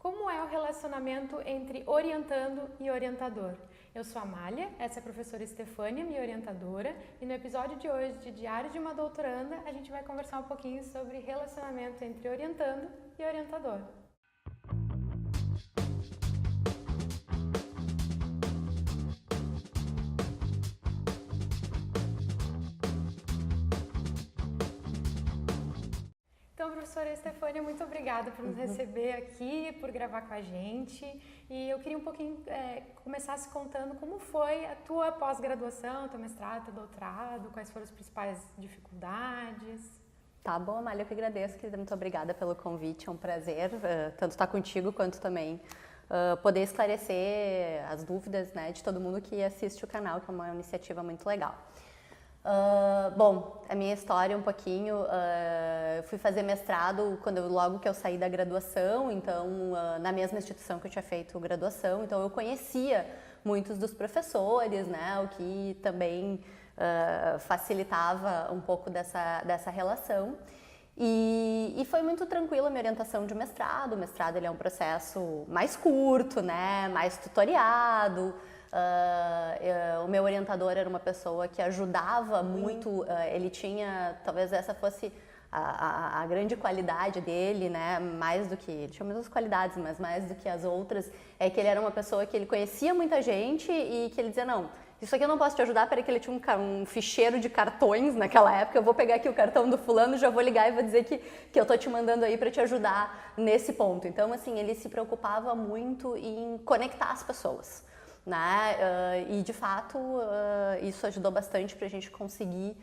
Como é o relacionamento entre orientando e orientador? Eu sou a Amália, essa é a professora Estefânia, minha orientadora, e no episódio de hoje de Diário de uma Doutoranda, a gente vai conversar um pouquinho sobre relacionamento entre orientando e orientador. Então, professora Estefânia, muito obrigada por nos receber aqui, por gravar com a gente. E eu queria um pouquinho começar se contando como foi a tua pós-graduação, teu mestrado, teu doutorado, quais foram as principais dificuldades. Tá bom, Amália, eu que agradeço, querida, muito obrigada pelo convite, é um prazer tanto estar contigo quanto também poder esclarecer as dúvidas, né, de todo mundo que assiste o canal, que é uma iniciativa muito legal. Bom, a minha história um pouquinho, fui fazer mestrado logo que eu saí da graduação, então na mesma instituição que eu tinha feito graduação, então eu conhecia muitos dos professores, né, o que também facilitava um pouco dessa relação. E foi muito tranquila a minha orientação de mestrado. O mestrado ele é um processo mais curto, né, mais tutoriado. O meu orientador era uma pessoa que ajudava muito, ele tinha, talvez essa fosse a grande qualidade dele, né, mais do que, ele tinha muitas qualidades, mas mais do que as outras, é que ele era uma pessoa que ele conhecia muita gente e que ele dizia, não, isso aqui eu não posso te ajudar, peraí que ele tinha um ficheiro de cartões naquela época, eu vou pegar aqui o cartão do fulano, já vou ligar e vou dizer que eu tô te mandando aí para te ajudar nesse ponto. Então, assim, ele se preocupava muito em conectar as pessoas, né? E de fato isso ajudou bastante para a gente conseguir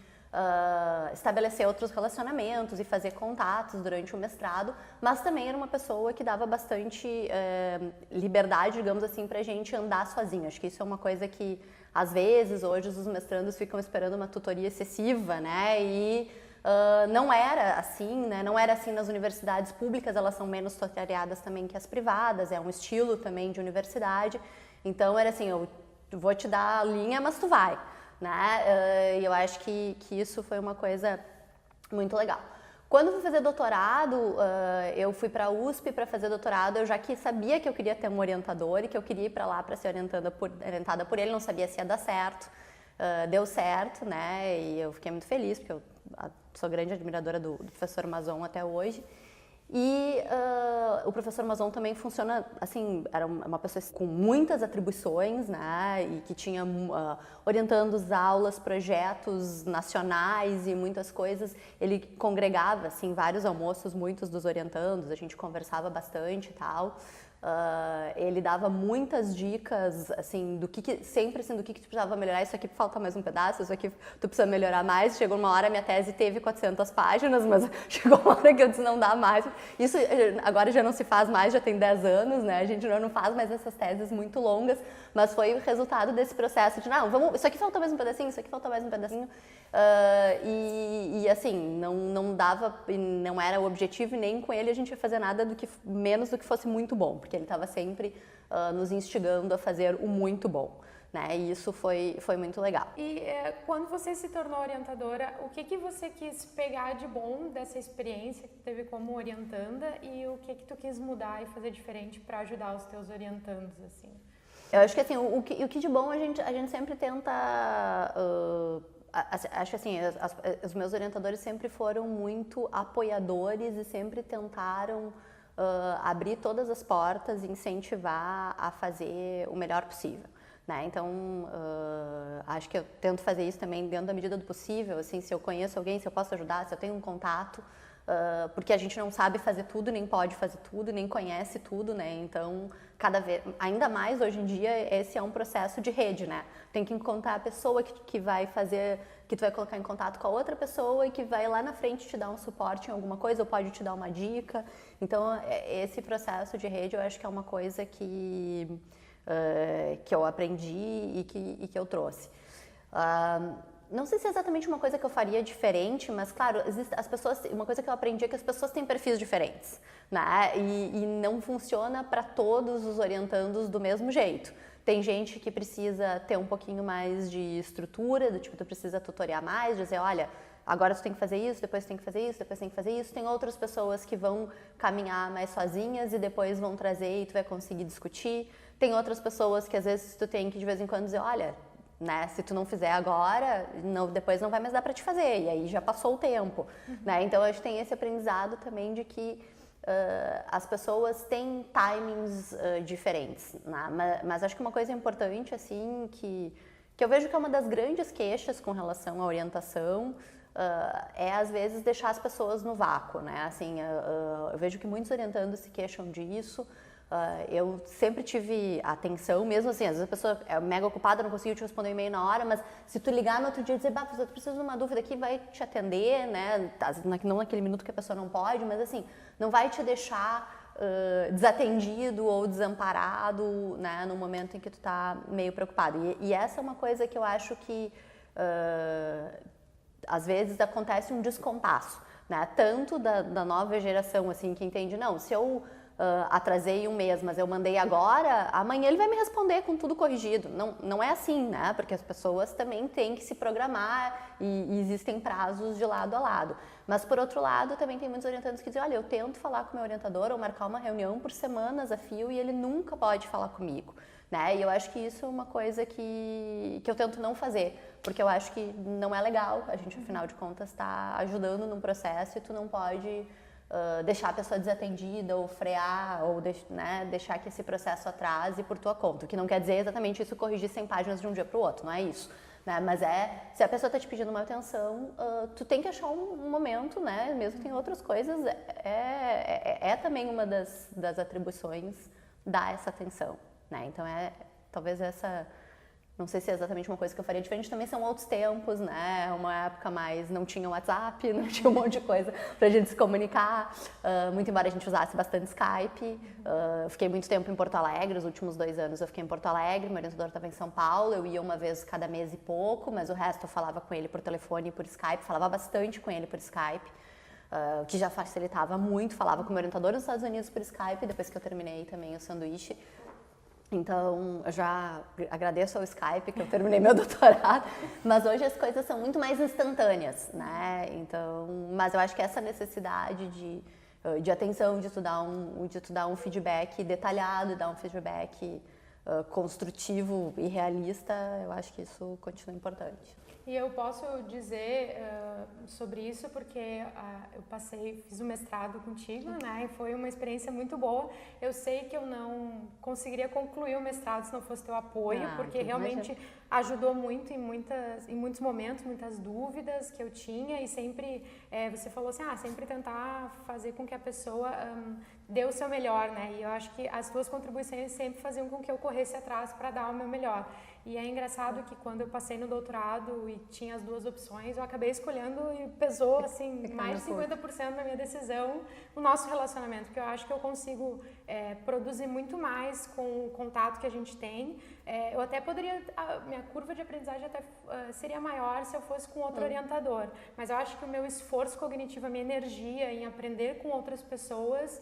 estabelecer outros relacionamentos e fazer contatos durante o mestrado, mas também era uma pessoa que dava bastante liberdade, digamos assim, para a gente andar sozinho. Acho que isso é uma coisa que às vezes hoje os mestrandos ficam esperando uma tutoria excessiva, né? E não era assim, né? Não era assim nas universidades públicas, elas são menos tutoriadas também que as privadas, é um estilo também de universidade. Então era assim, eu vou te dar a linha, mas tu vai, né? E eu acho que isso foi uma coisa muito legal. Quando eu fui fazer doutorado, eu fui para a USP para fazer doutorado, eu já sabia que eu queria ter um orientador e que eu queria ir para lá para ser orientada por ele, não sabia se ia dar certo, deu certo, né? E eu fiquei muito feliz, porque eu sou grande admiradora do professor Mazon até hoje. E o professor Mazon também funciona, assim, era uma pessoa com muitas atribuições, né, e que tinha orientando as aulas, projetos nacionais e muitas coisas. Ele congregava, assim, vários almoços, muitos dos orientandos, a gente conversava bastante e tal. Ele dava muitas dicas, assim, sempre assim, do que tu precisava melhorar, isso aqui falta mais um pedaço, isso aqui tu precisa melhorar mais. Chegou uma hora, minha tese teve 400 páginas, mas chegou uma hora que eu disse, não dá mais. Isso agora já não se faz mais, já tem 10 anos, né, a gente não faz mais essas teses muito longas, mas foi o resultado desse processo de, não, isso aqui falta mais um pedacinho, isso aqui falta mais um pedacinho. E assim, não dava, não era o objetivo e nem com ele a gente ia fazer nada menos do que fosse muito bom, porque ele estava sempre nos instigando a fazer o muito bom, né? E isso foi muito legal. E quando você se tornou orientadora, o que você quis pegar de bom dessa experiência que teve como orientanda e o que tu quis mudar e fazer diferente para ajudar os teus orientandos, assim? Eu acho que assim, o que de bom a gente sempre tenta... acho que assim, os meus orientadores sempre foram muito apoiadores e sempre tentaram abrir todas as portas e incentivar a fazer o melhor possível, né? Então, acho que eu tento fazer isso também dentro da medida do possível, assim, se eu conheço alguém, se eu posso ajudar, se eu tenho um contato, porque a gente não sabe fazer tudo, nem pode fazer tudo, nem conhece tudo, né? Então, cada vez, ainda mais hoje em dia, esse é um processo de rede, né? Tem que encontrar a pessoa que vai fazer, que tu vai colocar em contato com a outra pessoa e que vai lá na frente te dar um suporte em alguma coisa ou pode te dar uma dica. Então, esse processo de rede eu acho que é uma coisa que eu aprendi e que eu trouxe. Não sei se é exatamente uma coisa que eu faria diferente, mas claro, uma coisa que eu aprendi é que as pessoas têm perfis diferentes, né? E não funciona para todos os orientandos do mesmo jeito. Tem gente que precisa ter um pouquinho mais de estrutura, do tipo, tu precisa tutoriar mais, dizer, olha, agora tu tem que fazer isso, depois tu tem que fazer isso, depois tu tem que fazer isso. Tem outras pessoas que vão caminhar mais sozinhas e depois vão trazer e tu vai conseguir discutir. Tem outras pessoas que às vezes tu tem que de vez em quando dizer, olha, né, se tu não fizer agora, depois não vai mais dar para te fazer, e aí já passou o tempo, né? Então, acho que tem esse aprendizado também de que as pessoas têm timings diferentes, né? Mas acho que uma coisa importante, assim, que eu vejo que é uma das grandes queixas com relação à orientação, é às vezes deixar as pessoas no vácuo, né? Assim, eu vejo que muitos orientandos se queixam disso. Eu sempre tive atenção, mesmo assim, às vezes a pessoa é mega ocupada, não conseguiu te responder o e-mail na hora, mas se tu ligar no outro dia e dizer, bah, eu preciso de uma dúvida aqui, vai te atender, né? Não naquele minuto que a pessoa não pode, mas assim, não vai te deixar desatendido ou desamparado, né, no momento em que tu tá meio preocupado. E essa é uma coisa que eu acho que às vezes acontece um descompasso, né? Tanto da nova geração, assim, que entende, não, se eu atrasei um mês, mas eu mandei agora, amanhã ele vai me responder com tudo corrigido. Não é assim, né? Porque as pessoas também têm que se programar e existem prazos de lado a lado. Mas, por outro lado, também tem muitos orientandos que dizem, olha, eu tento falar com o meu orientador ou marcar uma reunião por semanas a fio e ele nunca pode falar comigo, né? E eu acho que isso é uma coisa que eu tento não fazer, porque eu acho que não é legal, a gente, afinal de contas, está ajudando num processo e tu não pode deixar a pessoa desatendida ou frear ou né, deixar que esse processo atrase por tua conta. O que não quer dizer exatamente isso corrigir 100 páginas de um dia para o outro, não é isso. Né? Mas se a pessoa está te pedindo uma atenção, tu tem que achar um momento, né? Mesmo que tem outras coisas, é também uma das atribuições dar essa atenção. Né? Então talvez essa... Não sei se é exatamente uma coisa que eu faria diferente, também são outros tempos, né? Uma época mais não tinha WhatsApp, não tinha um monte de coisa pra gente se comunicar, muito embora a gente usasse bastante Skype. Fiquei muito tempo em Porto Alegre, os últimos 2 anos eu fiquei em Porto Alegre, meu orientador estava em São Paulo, eu ia uma vez cada mês e pouco, mas o resto eu falava com ele por telefone e por Skype, falava bastante com ele por Skype. O que já facilitava muito, falava com o meu orientador nos Estados Unidos por Skype, depois que eu terminei também o sanduíche. Então, eu já agradeço ao Skype que eu terminei meu doutorado, mas hoje as coisas são muito mais instantâneas, né? Então, mas eu acho que essa necessidade de atenção, de tu dar um feedback detalhado, dar um feedback construtivo e realista, eu acho que isso continua importante. E eu posso dizer sobre isso porque eu fiz o mestrado contigo, né? E foi uma experiência muito boa. Eu sei que eu não conseguiria concluir o mestrado se não fosse teu apoio, porque realmente ajudou muito em muitos momentos, muitas dúvidas que eu tinha e sempre, você falou assim, sempre tentar fazer com que a pessoa dê o seu melhor, né? E eu acho que as tuas contribuições sempre faziam com que eu corresse atrás para dar o meu melhor. E é engraçado que quando eu passei no doutorado e tinha as 2 opções, eu acabei escolhendo e pesou, assim, mais de 50% da minha decisão o nosso relacionamento, porque eu acho que eu consigo produzir muito mais com o contato que a gente tem. Eu até poderia, minha curva de aprendizagem até seria maior se eu fosse com outro orientador, mas eu acho que o meu esforço cognitivo, a minha energia em aprender com outras pessoas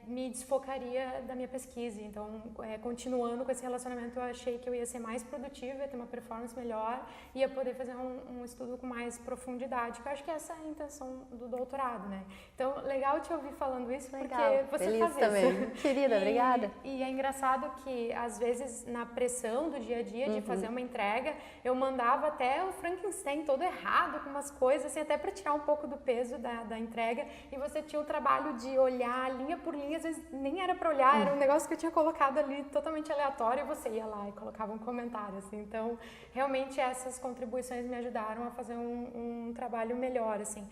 me desfocaria da minha pesquisa. Então, continuando com esse relacionamento, eu achei que eu ia ser mais produtiva, ia ter uma performance melhor, ia poder fazer um estudo com mais profundidade, que eu acho que essa é a intenção do doutorado, né? Então, legal te ouvir falando isso, porque você feliz faz também. isso. Querida, obrigada. E é engraçado que, às vezes, na pressão do dia a dia de fazer uma entrega, eu mandava até o Frankenstein todo errado, com umas coisas, assim, até para tirar um pouco do peso da entrega, e você tinha o trabalho de olhar linha por linha, às vezes nem era para olhar, era um negócio que eu tinha colocado ali totalmente aleatório, e você ia lá e colocava um comentário, assim. Então, realmente essas contribuições me ajudaram a fazer um trabalho melhor, assim.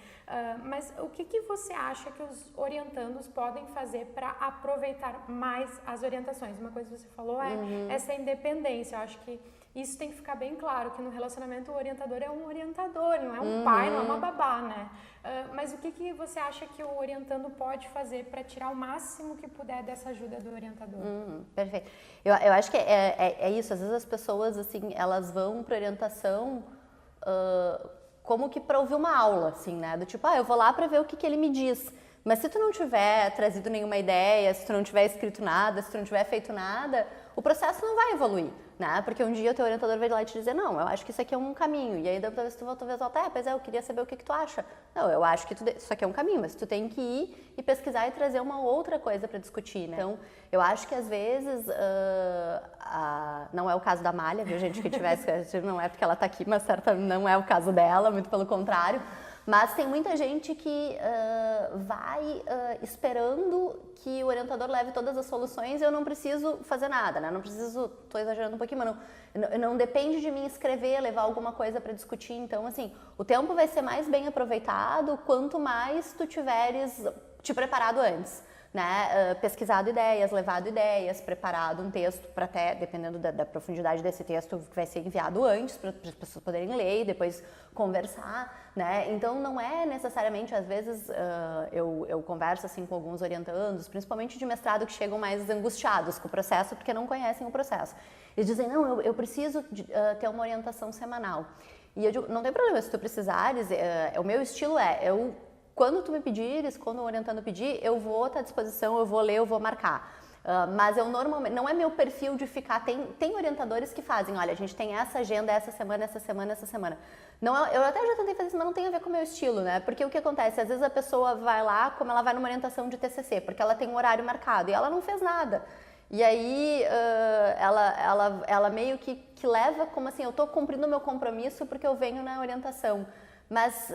Mas o que você acha que os orientandos podem fazer para aproveitar mais as orientações? Uma coisa que você falou é essa independência. Eu acho que isso tem que ficar bem claro, que no relacionamento o orientador é um orientador, não é um pai, não é uma babá, né? Mas o que você acha que o orientando pode fazer para tirar o máximo que puder dessa ajuda do orientador? Perfeito. Eu acho que é isso, às vezes as pessoas, assim, elas vão para orientação como que para ouvir uma aula, assim, né? Do tipo, eu vou lá para ver o que ele me diz. Mas se tu não tiver trazido nenhuma ideia, se tu não tiver escrito nada, se tu não tiver feito nada, o processo não vai evoluir, né? Porque um dia o teu orientador vai lá e te dizer, não, eu acho que isso aqui é um caminho. E aí talvez tu volta, pois é, eu queria saber o que tu acha. Não, eu acho que isso aqui é um caminho, mas tu tem que ir e pesquisar e trazer uma outra coisa para discutir, né? Então, eu acho que às vezes, não é o caso da Malha, viu, gente, que tivesse, não é porque ela tá aqui, mas não é o caso dela, muito pelo contrário. Mas tem muita gente que vai esperando que o orientador leve todas as soluções e eu não preciso fazer nada, né? Não preciso, tô exagerando um pouquinho, mas não depende de mim escrever, levar alguma coisa para discutir. Então, assim, o tempo vai ser mais bem aproveitado quanto mais tu tiveres te preparado antes. Né, pesquisado ideias, levado ideias, preparado um texto para até, dependendo da profundidade desse texto, que vai ser enviado antes para as pessoas poderem ler e depois conversar, né? Então não é necessariamente, às vezes eu converso assim com alguns orientandos, principalmente de mestrado, que chegam mais angustiados com o processo porque não conhecem o processo. Eles dizem, não, eu preciso ter uma orientação semanal. E eu digo, não tem problema, se tu precisares, o meu estilo quando tu me pedires, quando o orientando pedir, eu vou estar à disposição, eu vou ler, eu vou marcar. Mas eu normalmente, não é meu perfil de ficar, tem orientadores que fazem, olha, a gente tem essa agenda, essa semana, essa semana, essa semana. Não, eu até já tentei fazer isso, mas não tem a ver com o meu estilo, né? Porque o que acontece, às vezes a pessoa vai lá, como ela vai numa orientação de TCC, porque ela tem um horário marcado e ela não fez nada. E aí ela meio que leva como assim, eu estou cumprindo o meu compromisso porque eu venho na orientação. Mas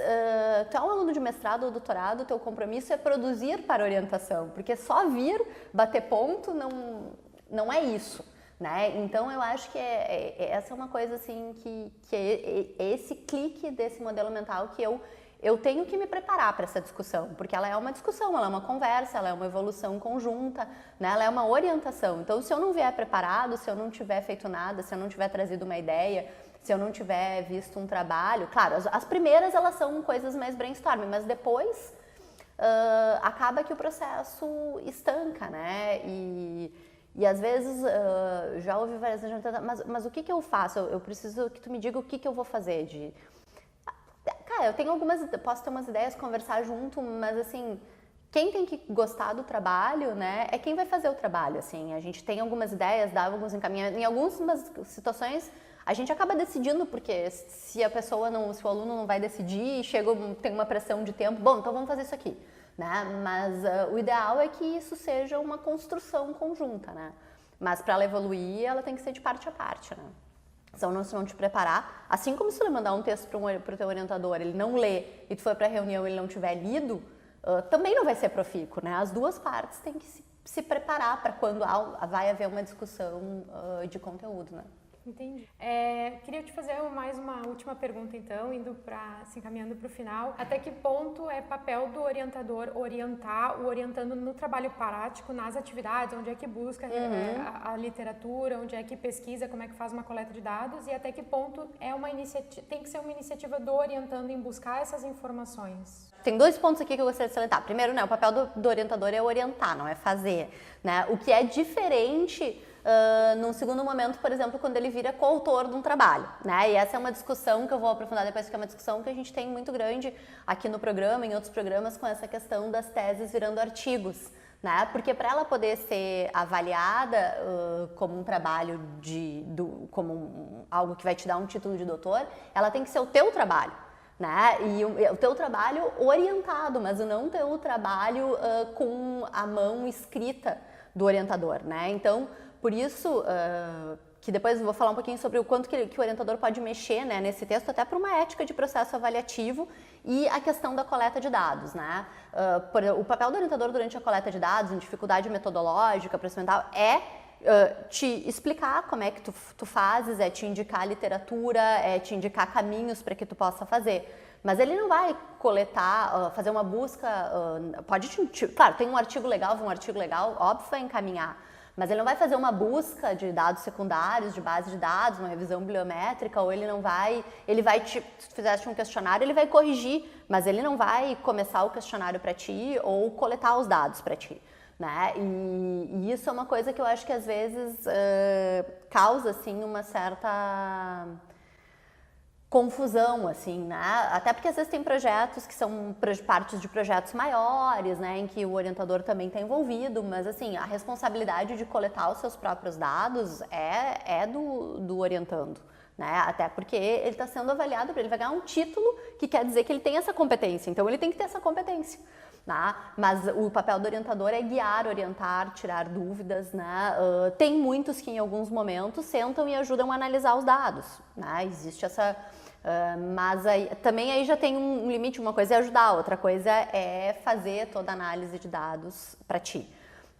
tu é um aluno de mestrado ou doutorado, teu compromisso é produzir para orientação, porque só vir, bater ponto, não é isso, né? Então eu acho que essa é uma coisa assim que é esse clique desse modelo mental que eu tenho que me preparar para essa discussão, porque ela é uma discussão, ela é uma conversa, ela é uma evolução conjunta, né? Ela é uma orientação. Então se eu não vier preparado, se eu não tiver feito nada, se eu não tiver trazido uma ideia, se eu não tiver visto um trabalho, claro, as primeiras elas são coisas mais brainstorming, mas depois acaba que o processo estanca, né? E às vezes, já ouvi várias vezes, mas o que eu faço? Eu preciso que tu me diga o que eu vou fazer. Cara, eu tenho posso ter umas ideias, conversar junto, mas assim, quem tem que gostar do trabalho, né, é quem vai fazer o trabalho, assim. A gente tem algumas ideias, dá alguns encaminhamentos, em algumas situações a gente acaba decidindo, porque se o aluno não vai decidir, tem uma pressão de tempo, bom, então vamos fazer isso aqui, né? Mas o ideal é que isso seja uma construção conjunta, né? Mas para ela evoluir, ela tem que ser de parte a parte, né? Se não te preparar, assim como se tu mandar um texto para o teu orientador, ele não lê e tu for para a reunião e ele não tiver lido, também não vai ser profícuo, né? As duas partes têm que se preparar para quando vai haver uma discussão de conteúdo, né? Entendi. Queria te fazer mais uma última pergunta, então, se encaminhando para o final. Até que ponto é papel do orientador orientar o orientando no trabalho prático, nas atividades, onde é que busca a literatura, onde é que pesquisa, como é que faz uma coleta de dados, e até que ponto tem que ser uma iniciativa do orientando em buscar essas informações? Tem 2 pontos aqui que eu gostaria de salientar. Primeiro, né, o papel do orientador é orientar, não é fazer, né? O que é diferente num segundo momento, por exemplo, quando ele vira coautor de um trabalho, né? E essa é uma discussão que eu vou aprofundar depois, que é uma discussão que a gente tem muito grande aqui no programa, em outros programas, com essa questão das teses virando artigos, né? Porque para ela poder ser avaliada como um trabalho como algo que vai te dar um título de doutor, ela tem que ser o teu trabalho, né? E o teu trabalho orientado, mas não o teu trabalho com a mão escrita do orientador, né? Então, por isso, que depois eu vou falar um pouquinho sobre o quanto que o orientador pode mexer, né, nesse texto, até para uma ética de processo avaliativo e a questão da coleta de dados, né? O papel do orientador durante a coleta de dados, em dificuldade metodológica, procedimental, é te explicar como é que tu fazes, é te indicar literatura, é te indicar caminhos para que tu possa fazer. Mas ele não vai coletar, fazer uma busca, claro, tem um artigo legal, óbvio, vai encaminhar. Mas ele não vai fazer uma busca de dados secundários, de base de dados, uma revisão bibliométrica, ou ele vai se tu fizeste um questionário, ele vai corrigir, mas ele não vai começar o questionário para ti ou coletar os dados para ti, né? E isso é uma coisa que eu acho que às vezes causa, assim, uma certa confusão, assim, né? Até porque às vezes tem projetos que são partes de projetos maiores, né? Em que o orientador também está envolvido, mas assim, a responsabilidade de coletar os seus próprios dados é do orientando, né? Até porque ele está sendo avaliado, ele vai ganhar um título que quer dizer que ele tem essa competência, então ele tem que ter essa competência. Né? Mas o papel do orientador é guiar, orientar, tirar dúvidas, né? Tem muitos que em alguns momentos sentam e ajudam a analisar os dados, né? Existe essa... mas também aí já tem um limite, uma coisa é ajudar, outra coisa é fazer toda a análise de dados para ti.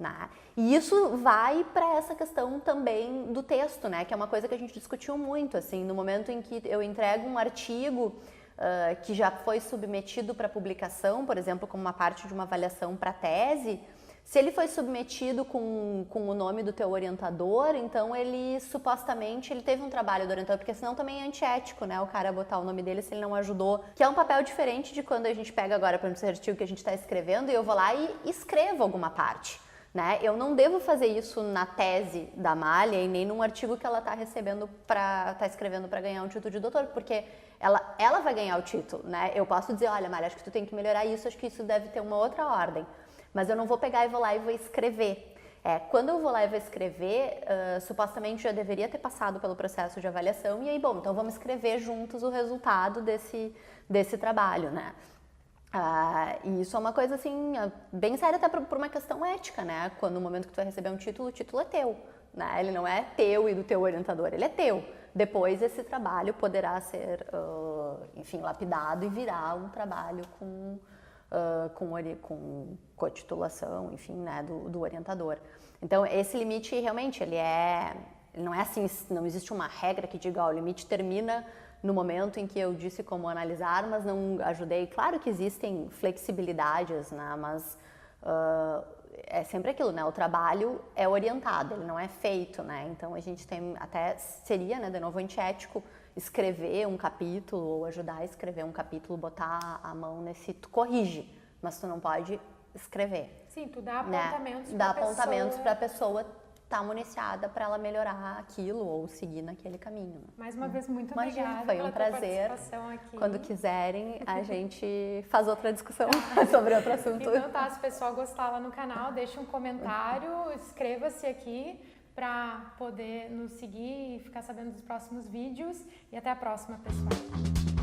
Né? E isso vai para essa questão também do texto, né? Que é uma coisa que a gente discutiu muito, assim, no momento em que eu entrego um artigo que já foi submetido para publicação, por exemplo, como uma parte de uma avaliação para tese, se ele foi submetido com o nome do teu orientador, então ele supostamente ele teve um trabalho do orientador, porque senão também é antiético, né? O cara botar o nome dele se ele não ajudou, que é um papel diferente de quando a gente pega agora, por exemplo, esse artigo que a gente está escrevendo e eu vou lá e escrevo alguma parte. Né? Eu não devo fazer isso na tese da Amália e nem num artigo que ela está recebendo está escrevendo para ganhar um título de doutor, porque ela vai ganhar o título, né? Eu posso dizer, olha, Amália, acho que tu tem que melhorar isso, acho que isso deve ter uma outra ordem, mas eu não vou pegar e vou lá e vou escrever. Quando eu vou lá e vou escrever, supostamente já deveria ter passado pelo processo de avaliação e aí, bom, então vamos escrever juntos o resultado desse trabalho, né? E isso é uma coisa assim, bem séria até por uma questão ética, né? Quando no momento que tu vai receber um título, o título é teu, né? Ele não é teu e do teu orientador, ele é teu. Depois esse trabalho poderá ser, enfim, lapidado e virar um trabalho com cotitulação, enfim, né, do orientador. Então esse limite realmente, ele não é assim, não existe uma regra que diga, o limite termina no momento em que eu disse como analisar, mas não ajudei. Claro que existem flexibilidades, né? Mas é sempre aquilo, né? O trabalho é orientado, ele não é feito, né? Então a gente tem, até seria, né, de novo antiético, escrever um capítulo ou ajudar a escrever um capítulo, botar a mão nesse, tu corrige, mas tu não pode escrever. Sim, tu dá apontamentos, né? Dá apontamentos para a pessoa tá municiada para ela melhorar aquilo ou seguir naquele caminho. Mais uma vez, muito obrigada. Foi um prazer. Aqui. Quando quiserem, a gente faz outra discussão sobre outro assunto. Então tá, se o pessoal gostar lá no canal, deixe um comentário, inscreva-se aqui para poder nos seguir e ficar sabendo dos próximos vídeos. E até a próxima, pessoal.